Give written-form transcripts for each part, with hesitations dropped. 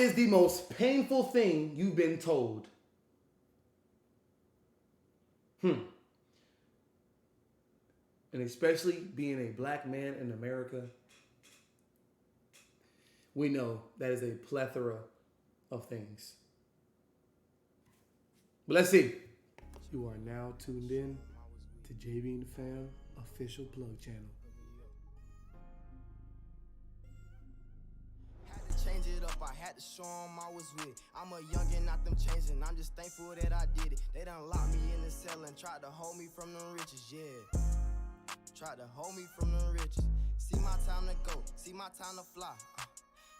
is the most painful thing you've been told? And especially being a black man in America, we know that is a plethora of things. But let's see. You are now tuned in to JB and the Fam official plug channel. Change it up, I had to show them I was with it. I'm a youngin', not them changing. I'm just thankful that I did it. They done locked me in the cell and tried to hold me from the riches, yeah. Tried to hold me from the riches. See my time to go, see my time to fly.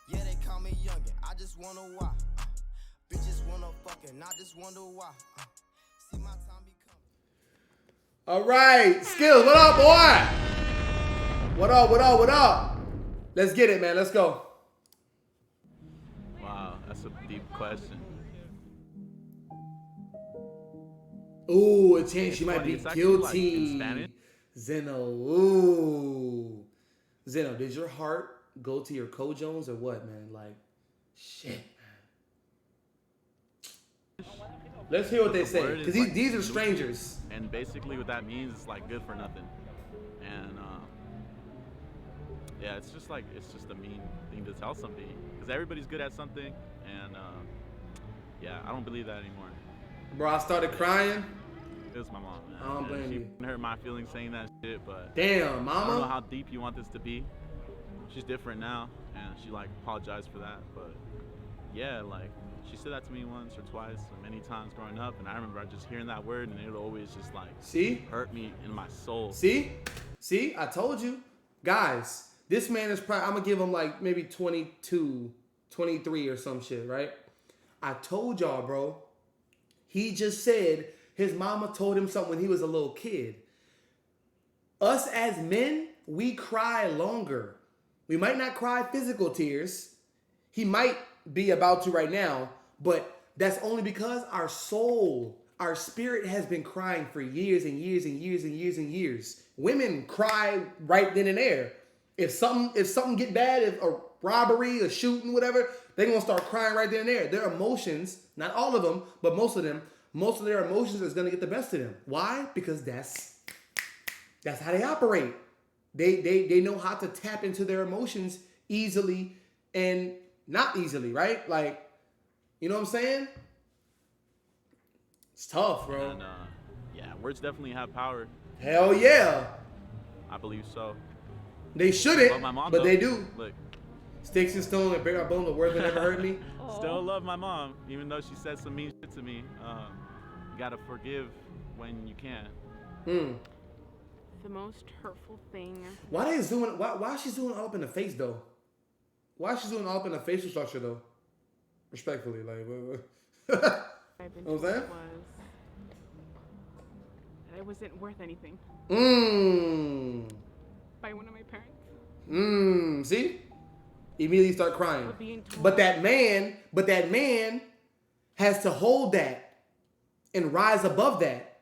Yeah, they call me youngin', I just wonder why. Bitches wanna fuck and I just wonder why. See my time be coming. All right, Skills, what up, boy? What up, what up, what up? Let's get it, man, let's go. Wow, that's a deep question. Ooh, a chance she might funny, be it's actually, like, in guilty. Spanish. Zeno, ooh. Zeno, did your heart go to your co-Jones or what, man? Like, shit, man. Let's hear what they say, word because is, like, these are strangers. And basically what that means is like good for nothing. And yeah, it's just a mean thing to tell somebody. Because everybody's good at something. And yeah, I don't believe that anymore. Bro, I started crying. It was my mom, man. I don't blame she you. hurt my feelings saying that shit, but Damn, I don't know mama. how deep you want this to be. She's different now, and she like apologized for that. But yeah, like she said that to me once or twice, or many times growing up, and I remember just hearing that word, and it would always just like See? hurt me in my soul. See? I told you. Guys, this man is probably, I'm going to give him like maybe 22, 23 or some shit, right? I told y'all, bro. He just said his mama told him something when he was a little kid. Us as men, we cry longer. We might not cry physical tears. He might be about to right now, but that's only because our soul, our spirit has been crying for years and years and years and years and years. Women cry right then and there. If something get bad, if a robbery, a shooting, whatever, they're gonna start crying right then and there. Their emotions, not all of them, but most of their emotions is gonna get the best of them. Why? Because that's how they operate. They know how to tap into their emotions easily and not easily, right? Like, you know what I'm saying? It's tough, bro. And yeah, words definitely have power. Hell yeah. I believe so. They shouldn't, Love my mom, but though. they do. Look, Sticks and stone and break our bones, the word that never hurt me. still love my mom, even though she said some mean shit to me. You gotta forgive when you can. The most hurtful thing. Why is she doing all up in the face though? Why is she doing all up in the facial structure though? Respectfully, like I've been know what I'm told saying? was that I wasn't worth anything by one of my parents. See? Immediately start crying. Or being told. But that man has to hold that and rise above that.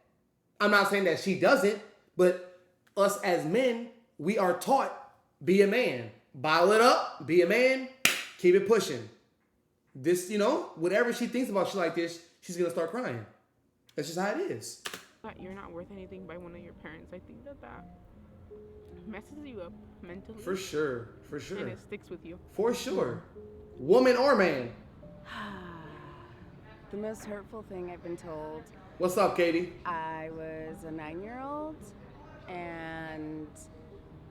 I'm not saying that she doesn't, but us as men, we are taught, be a man. Bottle it up, be a man, keep it pushing. This, whatever she thinks about shit like this, she's going to start crying. That's just how it is. That you're not worth anything by one of your parents. I think that messes you up mentally. For sure. And it sticks with you. For sure. Woman or man. The most hurtful thing I've been told. What's up, Katie? I was a 9-year-old and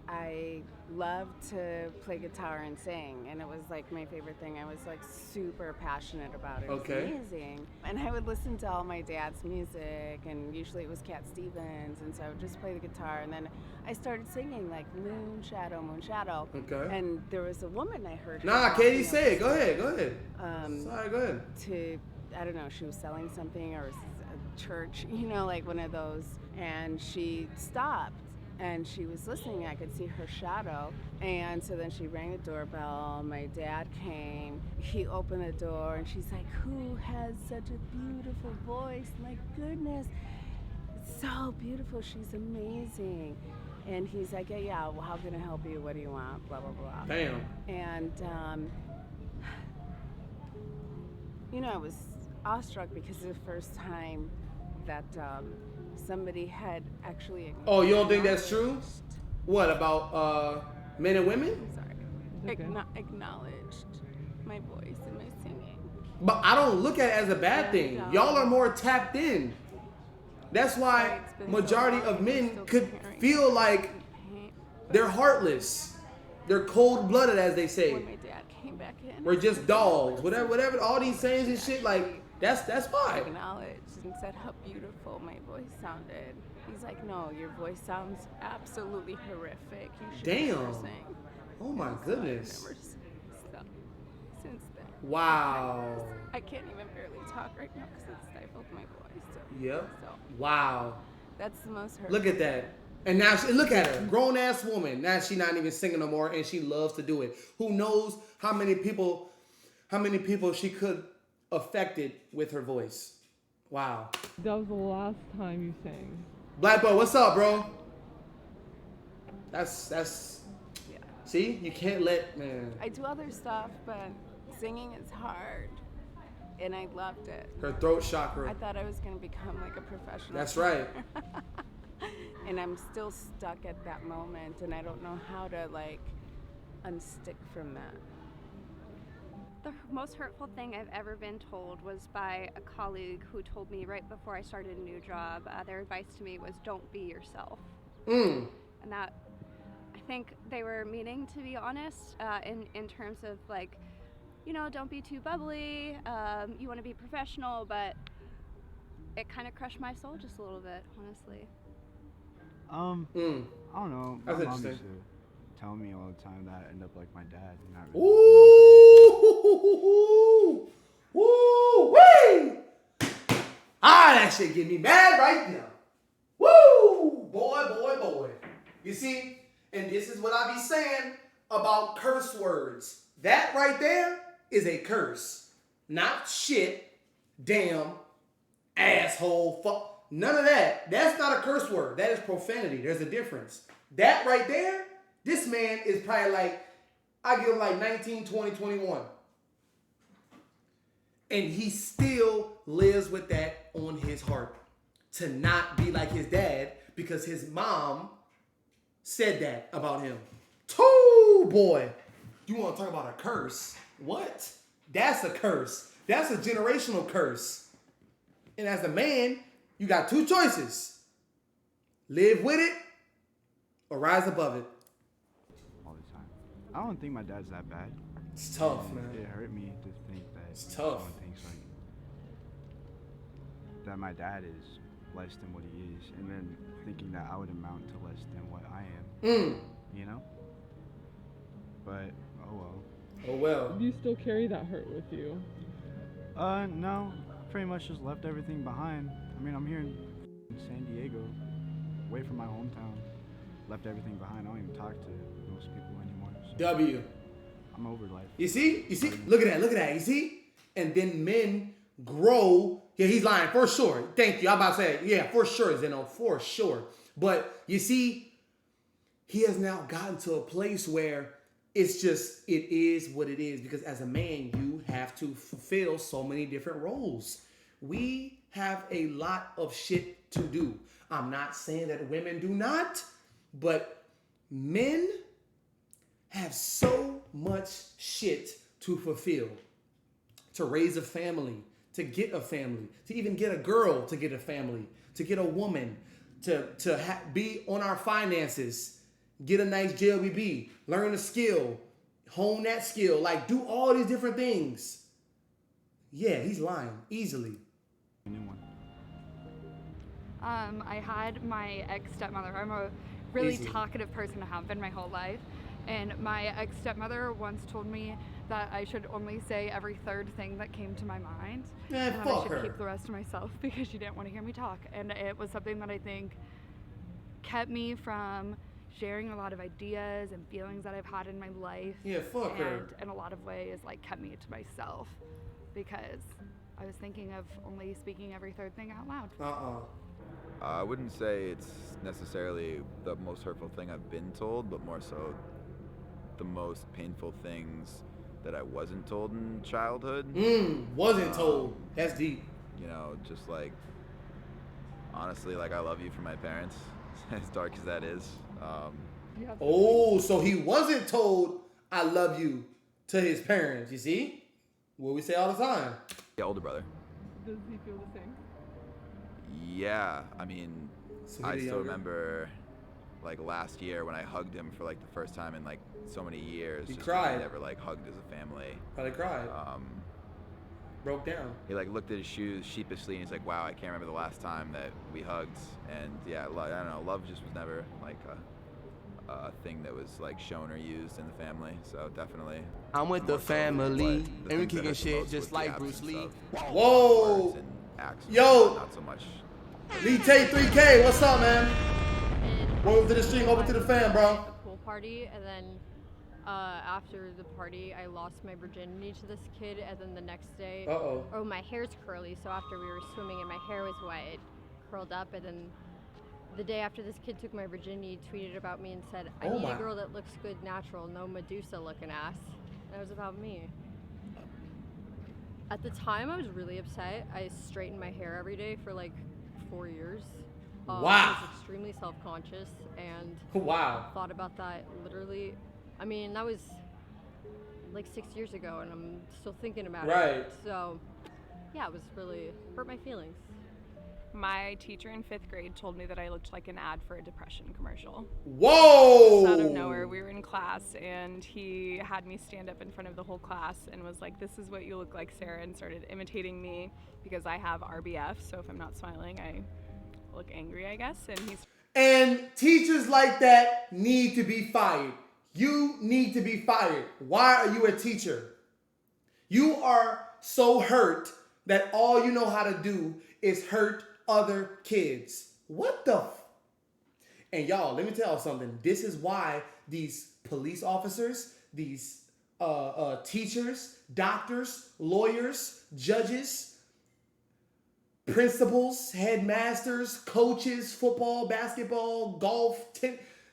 I loved to play guitar and sing, and it was like my favorite thing. I was like super passionate about it. It was amazing. And I would listen to all my dad's music, and usually it was Cat Stevens, and so I would just play the guitar, and then I started singing like Moon Shadow, Moon Shadow. Okay. And there was a woman I heard. Nah, Katie, say it. Go ahead. Sorry, go ahead. I don't know, she was selling something or a church, like one of those, and she stopped. And she was listening. I could see her shadow. And so then she rang the doorbell. My dad came. He opened the door, and she's like, "Who has such a beautiful voice? My goodness. It's so beautiful. She's amazing." And he's like, yeah, well, how can I help you? What do you want? Blah, blah, blah. Damn. And you know, I was awestruck because it was the first time that somebody had actually. Oh, you don't think that's true? What about men and women? I'm sorry. Okay. Acknowledged my voice and my singing. But I don't look at it as a bad thing. Yeah. Y'all are more tapped in. That's why Right, it's been majority so long, of I'm men still could carrying feel like pain. they're heartless. They're cold-blooded, as they say. When my dad came back in, We're just dogs. Whatever. All these sayings and shit. Like that's fine. acknowledged and said how beautiful my voice sounded. He's like, no, your voice sounds absolutely horrific. You should never Damn. sing. Oh my So goodness. I've never stopped since then. Wow. I can't even barely talk right now because it stifled my voice. So, Yep. so Wow. that's the most hurtful. Look at that. And now look at her, grown ass woman. Now she not even singing no more, and she loves to do it. Who knows how many people she could affected with her voice? Wow. That was the last time you sang. Black boy, what's up, bro? That's. Yeah. See, you can't let man. I do other stuff, but singing is hard. And I loved it. Her throat I chakra. thought I was going to become like a professional. That's right. And I'm still stuck at that moment, and I don't know how to like unstick from that. The most hurtful thing I've ever been told was by a colleague who told me right before I started a new job, their advice to me was don't be yourself. Mm. And that, I think they were meaning to be honest in terms of like, you know, don't be too bubbly, you want to be professional, but it kind of crushed my soul just a little bit, honestly. Mm. I don't know. That's My mom used interesting. to tell me all the time that I end up like my dad. Not really. Ooh. Woo. Wee. Ah, that shit get me mad right now. Woo. Boy. You see, and this is what I be saying about curse words. That right there is a curse. Not shit, damn, asshole, fuck. None of that. That's not a curse word. That is profanity. There's a difference. That right there, this man is probably like, I give him like 19, 20, 21. And he still lives with that on his heart. To not be like his dad because his mom said that about him. Too boy. You want to talk about a curse? What? That's a curse. That's a generational curse. And as a man, you got two choices. Live with it or rise above it. All the time. I don't think my dad's that bad. It's tough, And man. It hurt me to think that. It's tough. someone thinks like that my dad is less than what he is, and then thinking that I would amount to less than what I am. Mm. You know. But oh well. Oh well. Do you still carry that hurt with you? No. Pretty much just left everything behind. I mean, I'm here in San Diego, away from my hometown. Left everything behind. I don't even talk to most people anymore. So W. I'm over life. You see? Look at that. You see? And then men grow. Yeah, he's lying for sure. Thank you. I'm about to say, yeah, for sure, Zeno, for sure. But you see, he has now gotten to a place where it's just, it is what it is. Because as a man, you have to fulfill so many different roles. We have a lot of shit to do. I'm not saying that women do not, but men have so much shit to fulfill. To raise a family, to get a family, to even get a girl to get a family, to get a woman, to be on our finances, get a nice JLBB, learn a skill, hone that skill, like do all these different things. Yeah, he's lying easily. A new one. I had my ex-stepmother. I'm a really Easy. talkative person, I have been my whole life. And my ex-stepmother once told me that I should only say every third thing that came to my mind. Man, and fuck I should her. keep the rest to myself because she didn't want to hear me talk. And it was something that I think kept me from sharing a lot of ideas and feelings that I've had in my life. Yeah, fuck and her. in a lot of ways, like, kept me to myself because I was thinking of only speaking every third thing out loud. I wouldn't say it's necessarily the most hurtful thing I've been told, but more so the most painful things that I wasn't told in childhood. Wasn't told. That's deep. You know, just like, honestly, like, I love you for my parents, as dark as that is. Oh, so he wasn't told I love you to his parents, you see? What we say all the time. Yeah, older brother. Does he feel the same? Yeah, I mean, So I he still younger? remember, like, last year when I hugged him for, like, the first time in, like, so many years. He just 'cause we cried. never, like, hugged as a family. Probably cried. Broke down. He, like, looked at his shoes sheepishly, and he's like, wow, I can't remember the last time that we hugged. And, yeah, I don't know, love just was never, like, a thing that was, like, shown or used in the family. So, definitely. I'm with the more so family, what the and we things that kicking hurt the shit most just was the like Bruce absence Lee. of Whoa! words and acts, Yo! not so much. Lee Tate 3K, what's up, man? And Welcome to the stream, over to the fan, bro. a pool party, and then after the party, I lost my virginity to this kid, and then the next day, Uh-oh. oh, my hair's curly, so after we were swimming and my hair was wet, it curled up, and then the day after this kid took my virginity, he tweeted about me and said, I Oh need my. a girl that looks good natural, no Medusa looking ass. That was about me. At the time, I was really upset. I straightened my hair every day for like 4 years. I Wow. was extremely self-conscious and Wow. thought about that literally. I mean, that was like 6 years ago, and I'm still thinking about Right. it. So, yeah, it was really hurt my feelings. My teacher in 5th grade told me that I looked like an ad for a depression commercial. Whoa! Out of nowhere, we were in class, and he had me stand up in front of the whole class and was like, "This is what you look like, Sarah," and started imitating me because I have RBF. So if I'm not smiling, I look angry, I guess. And he's And teachers like that need to be fired. You need to be fired. Why are you a teacher? You are so hurt that all you know how to do is hurt other kids. What the And y'all, let me tell you something. This is why these police officers, these teachers, doctors, lawyers, judges, principals, headmasters, coaches, football, basketball, golf,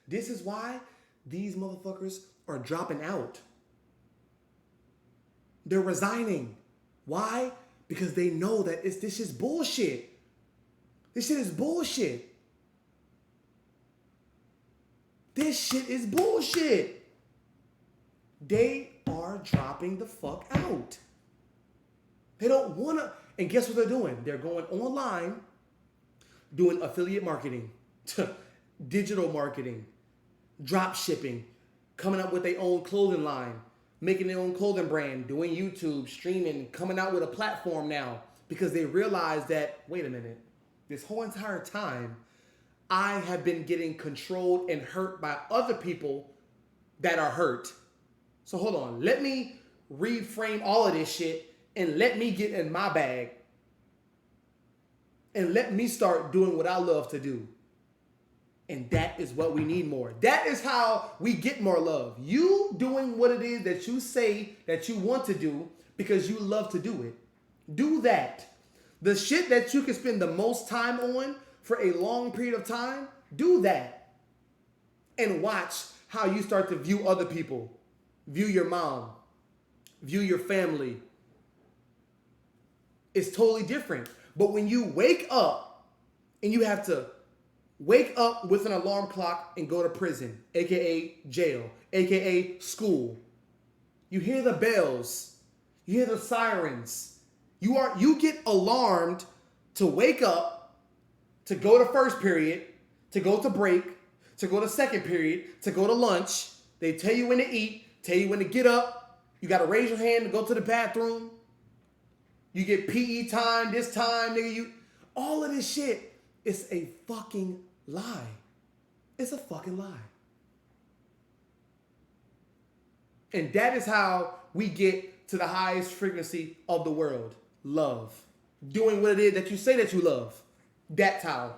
this is why these motherfuckers are dropping out. They're resigning. Why? Because they know that this is bullshit. This shit is bullshit. This shit is bullshit. They are dropping the fuck out. They don't want to. And guess what they're doing? They're going online, doing affiliate marketing, digital marketing, drop shipping, coming up with their own clothing line, making their own clothing brand, doing YouTube, streaming, coming out with a platform now because they realize that, wait a minute, this whole entire time, I have been getting controlled and hurt by other people that are hurt. So hold on, let me reframe all of this shit and let me get in my bag and let me start doing what I love to do. And that is what we need more. That is how we get more love. You doing what it is that you say that you want to do because you love to do it. Do that. The shit that you can spend the most time on for a long period of time, do that. And watch how you start to view other people. View your mom. View your family. It's totally different. But when you wake up and you have to wake up with an alarm clock and go to prison, aka jail, aka school. You hear the bells, you hear the sirens. You get alarmed to wake up, to go to first period, to go to break, to go to second period, to go to lunch. They tell you when to eat, tell you when to get up. You gotta raise your hand to go to the bathroom. You get PE time, this time, nigga. All of this shit is a fucking lie. It's a fucking lie. And that is how we get to the highest frequency of the world. Love. Doing what it is that you say that you love. That's how.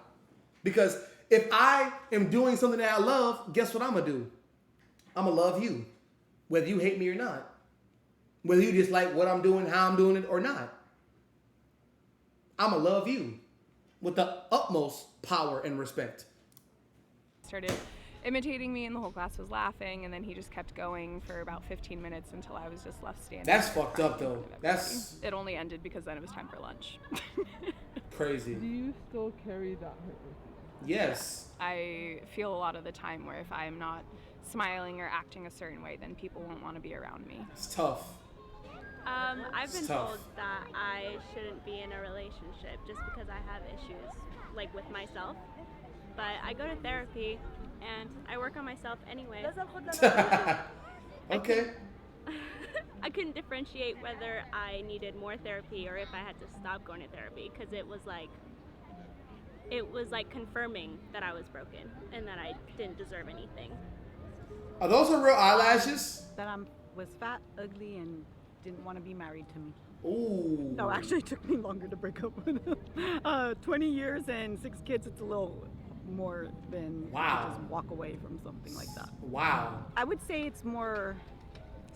Because if I am doing something that I love, guess what I'm going to do? I'm going to love you. Whether you hate me or not. Whether you just like what I'm doing, how I'm doing it or not. I'm going to love you with the utmost power and respect. started imitating me, and the whole class was laughing, and then he just kept going for about 15 minutes until I was just left standing. That's there fucked crying up, in though. front of everybody. That's It only ended because then it was time for lunch. crazy. Do you still carry that hurt with you? Yes. I feel a lot of the time where if I'm not smiling or acting a certain way, then people won't want to be around me. It's tough. I've been It's tough. told that I shouldn't be in a relationship just because I have issues, like with myself. But I go to therapy and I work on myself anyway. Okay. I couldn't differentiate whether I needed more therapy or if I had to stop going to therapy because it was like confirming that I was broken and that I didn't deserve anything. Are those her real eyelashes? That I was fat, ugly, and didn't want to be married to me. Ooh. No, actually, it took me longer to break up with him. 20 years and 6 kids, it's a little more than Wow. just walk away from something like that. Wow. I would say it's more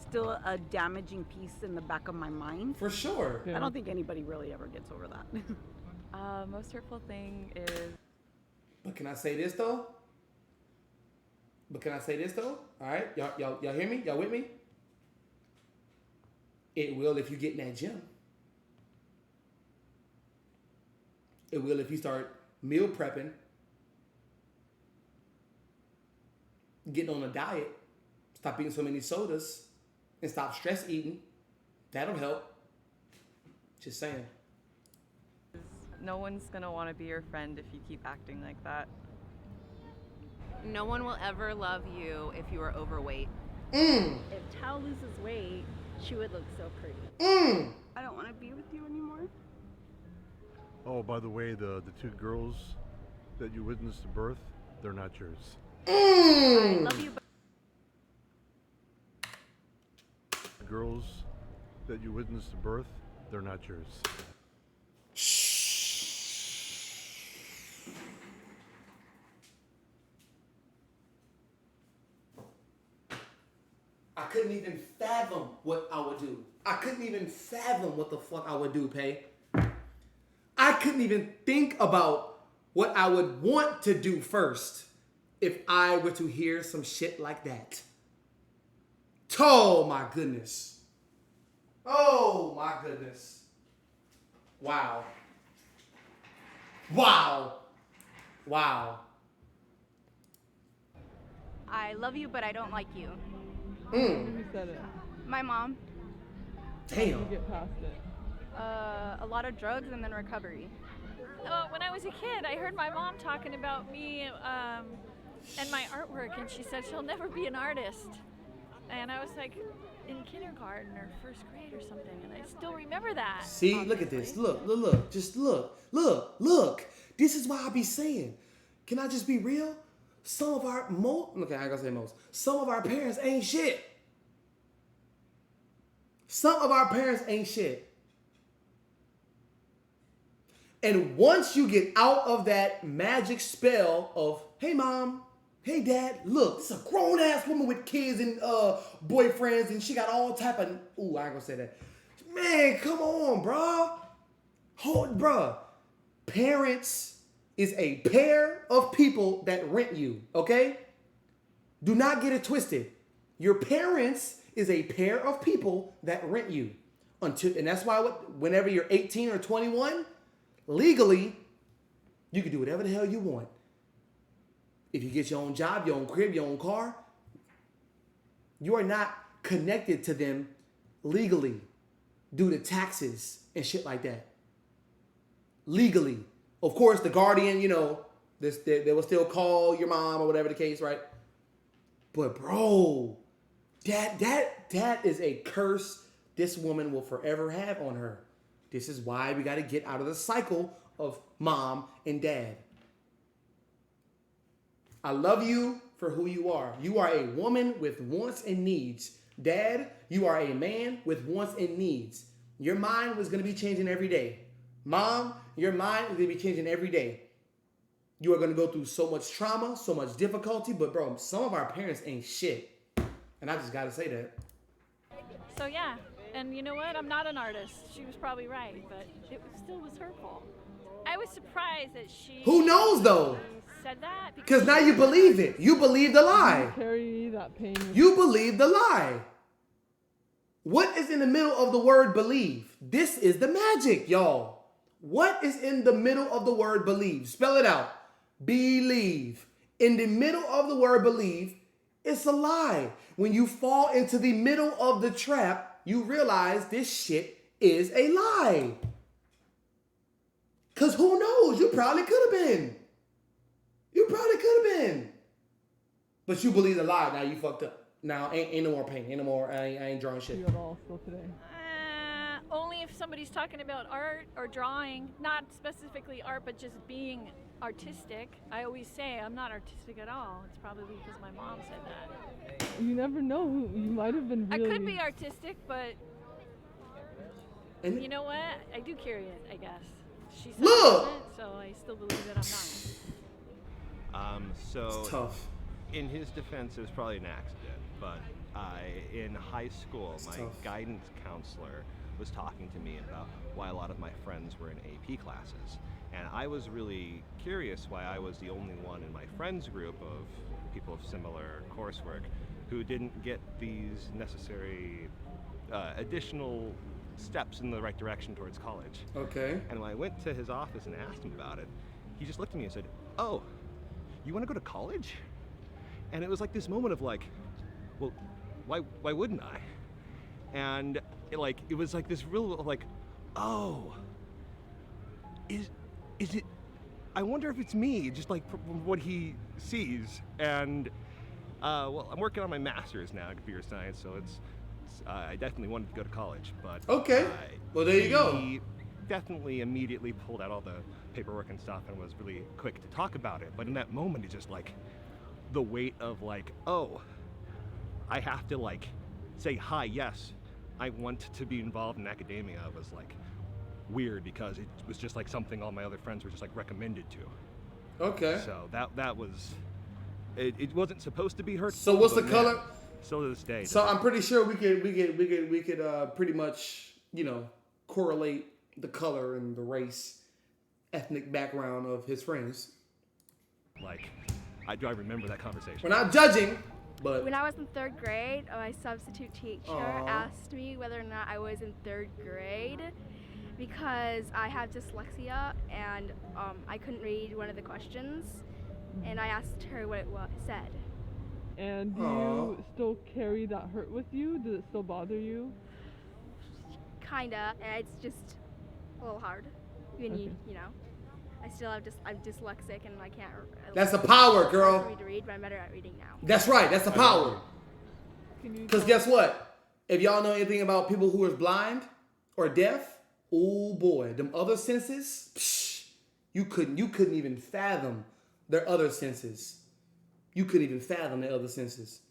still a damaging piece in the back of my mind. For sure. I don't think anybody really ever gets over that. Most hurtful thing is. But can I say this though? All right, y'all hear me? Y'all with me? It will if you get in that gym. It will if you start meal prepping, getting on a diet, stop eating so many sodas, and stop stress eating. That'll help. Just saying. No one's gonna want to be your friend if you keep acting like that. No one will ever love you if you are overweight. If Tao loses weight, she would look so pretty. I don't want to be with you anymore. Oh, by the way, the two girls that you witnessed the birth, they're not yours. I love you, but The girls that you witnessed the birth, they're not yours. I couldn't even fathom what I would do. I couldn't even fathom what the fuck I would do, Pay. I couldn't even think about what I would want to do first if I were to hear some shit like that. Oh my goodness. Oh my goodness. Wow. Wow. Wow. I love you, but I don't like you. Who said it? My mom. How do you get past it? A lot of drugs and then recovery. When I was a kid, I heard my mom talking about me and my artwork, and she said she'll never be an artist. And I was like in kindergarten or first grade or something, and I still remember that. See, look at this. Look. Just look. This is why I be saying, can I just be real? Some of our okay, I ain't gonna say most. Some of our parents ain't shit. Some of our parents ain't shit. And once you get out of that magic spell of, hey mom, hey dad, look, this is a grown ass woman with kids and boyfriends, and she got all type of, ooh, I ain't gonna say that. Man, come on, bruh. Parents is a pair of people that rent you, okay? Do not get it twisted. Your parents is a pair of people that rent you. And that's why whenever you're 18 or 21, legally, you can do whatever the hell you want. If you get your own job, your own crib, your own car, you are not connected to them legally due to taxes and shit like that. Legally. Of course, the guardian, they will still call your mom or whatever the case, right? But bro, that is a curse this woman will forever have on her. This is why we got to get out of the cycle of mom and dad. I love you for who you are. You are a woman with wants and needs. Dad, you are a man with wants and needs. Your mind was going to be changing every day. Mom, your mind is going to be changing every day. You are going to go through so much trauma, so much difficulty, but bro, some of our parents ain't shit. And I just got to say that. So yeah, and you know what? I'm not an artist. She was probably right, but it still was her fault. I was surprised that she. Who knows though? Said that Because now you believe it. You believe the lie. Carry that pain. You believe the lie. What is in the middle of the word believe? This is the magic, y'all. What is in the middle of the word believe? Spell it out. Believe. In the middle of the word believe, it's a lie. When you fall into the middle of the trap, you realize this shit is a lie. Because who knows? You probably could have been. You probably could have been. But you believe the lie. Now you fucked up. Now ain't no more pain. Ain't no more. I ain't drawing shit. You at all still today? Only if somebody's talking about art or drawing, not specifically art, but just being artistic. I always say I'm not artistic at all. It's probably because my mom said that. You never know. You might have been really... I could be artistic, but you know what? I do carry it, I guess. She said Look! it, so I still believe that I'm not. So It's tough. In his defense, it was probably an accident, but in high school, It's my tough. guidance counselor was talking to me about why a lot of my friends were in AP classes. And I was really curious why I was the only one in my friends group of people of similar coursework who didn't get these necessary additional steps in the right direction towards college. Okay. And when I went to his office and asked him about it, he just looked at me and said, "Oh, you want to go to college?" And it was like this moment of like, well, why wouldn't I? And it was like this real like, oh, is it? I wonder if it's me, just like from what he sees. And well, I'm working on my master's now in computer science, so it's I definitely wanted to go to college, but okay. Well, there you go. He definitely immediately pulled out all the paperwork and stuff and was really quick to talk about it. But in that moment, it's just like the weight of like, oh, I have to like say hi, yes, I want to be involved in academia was like weird because it was just like something all my other friends were just like recommended to. Okay. So that was it wasn't supposed to be hurtful. So what's the but color? man, still to this day. So I'm pretty sure we could pretty much, you know, correlate the color and the race, ethnic background of his friends. Like, I remember that conversation. We're not judging, but When I was in third grade, my substitute teacher Aw. asked me whether or not I was in third grade because I have dyslexia and I couldn't read one of the questions, and I asked her what it said. And do you still carry that hurt with you? Does it still bother you? Kinda, and it's just a little hard when Okay. you know. I still have I'm dyslexic and I can't. That's the power, it's girl. hard for me to read, but I'm better at reading now. that's right. That's the power. Because guess what? If y'all know anything about people who are blind or deaf, oh boy, them other senses, psh, you couldn't even fathom their other senses. You couldn't even fathom their other senses.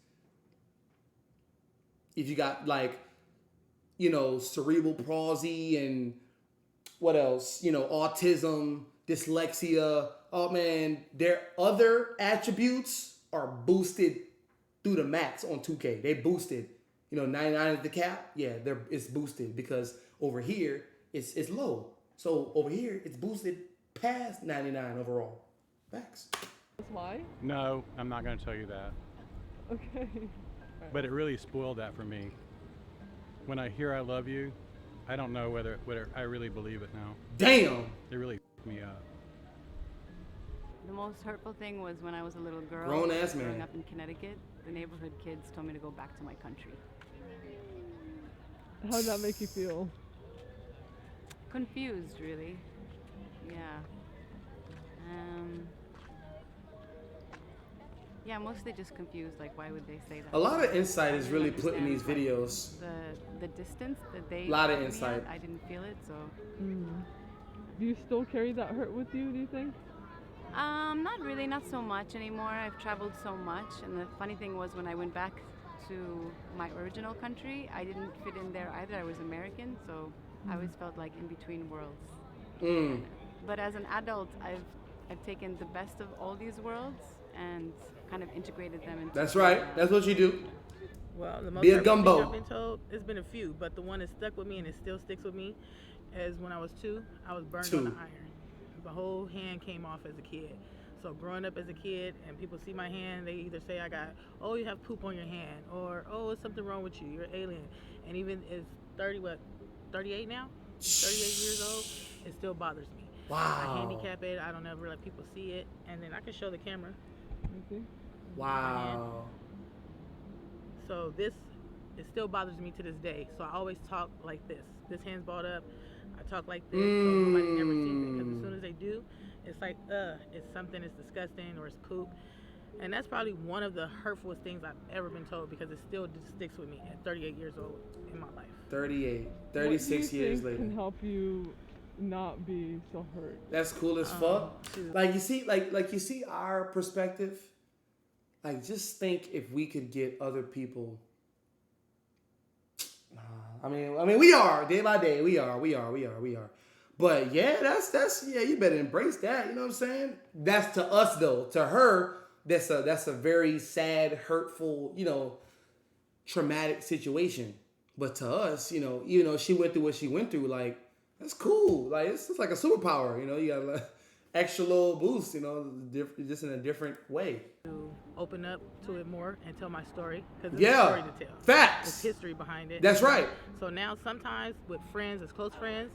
If you got like, you know, cerebral palsy and what else? You know, autism, dyslexia. Oh man, their other attributes are boosted through the max on 2K. They boosted. You know, 99 at the cap. Yeah, it's boosted because over here it's low. So over here it's boosted past 99 overall. Facts. That's why? No, I'm not going to tell you that. Okay. But it really spoiled that for me. When I hear I love you, I don't know whether I really believe it now. Damn! It really f***ed me up. The most hurtful thing was when I was a little girl. Grown-ass man. Growing up in Connecticut, the neighborhood kids told me to go back to my country. How did that make you feel? Confused, really. Yeah. Yeah, mostly just confused. Like, why would they say that? A lot of insight is I really didn't put in these understand, videos. like, the distance that they. Lot of put me insight. at, I didn't feel it, so. Do you still carry that hurt with you, do you think? Not really, not so much anymore. I've traveled so much, and the funny thing was when I went back to my original country, I didn't fit in there either. I was American, so I always felt like in between worlds. Mm. But as an adult, I've taken the best of all these worlds and kind of integrated them into. That's right. That's what you do. Well, the most Be a hurtful thing gumbo. I've been told, it's been a few, but the one that stuck with me and it still sticks with me is when I was 2, I was burned on the iron. My whole hand came off as a kid. So growing up as a kid and people see my hand, they either say oh, you have poop on your hand, or oh, it's something wrong with you, you're an alien. And even it's 38 now? 38 years old, it still bothers me. Wow. I handicap it, I don't ever let people see it, and then I can show the camera. Wow. So it still bothers me to this day. So I always talk like this. This hand's balled up, I talk like this, so nobody never sees it. Because as soon as they do, it's like, it's something, it's disgusting, or it's poop. And that's probably one of the hurtfulest things I've ever been told, because it still just sticks with me at 38 years old in my life. 36 years later. Can help you not be so hurt. That's cool as fuck. Like you see, like you see our perspective. Like just think if we could get other people. I mean, we are day by day. We are. But yeah, that's you better embrace that. You know what I'm saying? That's to us though. To her, that's a very sad, hurtful, traumatic situation. But to us, she went through what she went through. Like that's cool. Like it's like a superpower. You got an extra little boost. Just in a different way. To open up to it more and tell my story, because it's a story to tell. Facts. There's history behind it. That's right. So now sometimes with friends, as close friends,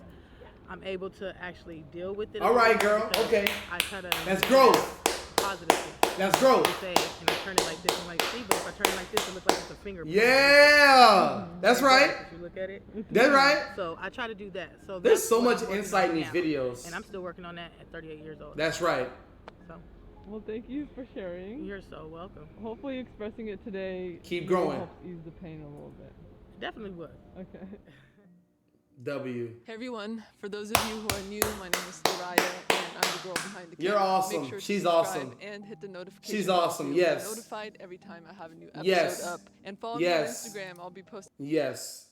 I'm able to actually deal with it. All right, girl. Okay. I try to. That's growth. Positively. That's growth. And I turn it like this. I'm like, see, but if I turn it like this, it looks like it's a finger. Yeah, that's right. If you look at it. That's right. So I try to do that. So there's that's so what much I'm working insight on in these now. videos. And I'm still working on that at 38 years old. That's right. So. Well, thank you for sharing. You're so welcome. Hopefully expressing it today Keep growing. helps ease the pain a little bit. Definitely would. Okay. W. Hey everyone, for those of you who are new, my name is Soraya and I'm the girl behind the camera. You're awesome. Make sure to She's subscribe awesome. And hit the notification She's bell awesome. so you'll Yes. be notified every time I have a new episode Yes. up. And follow me on Instagram. I'll be posting. Yes.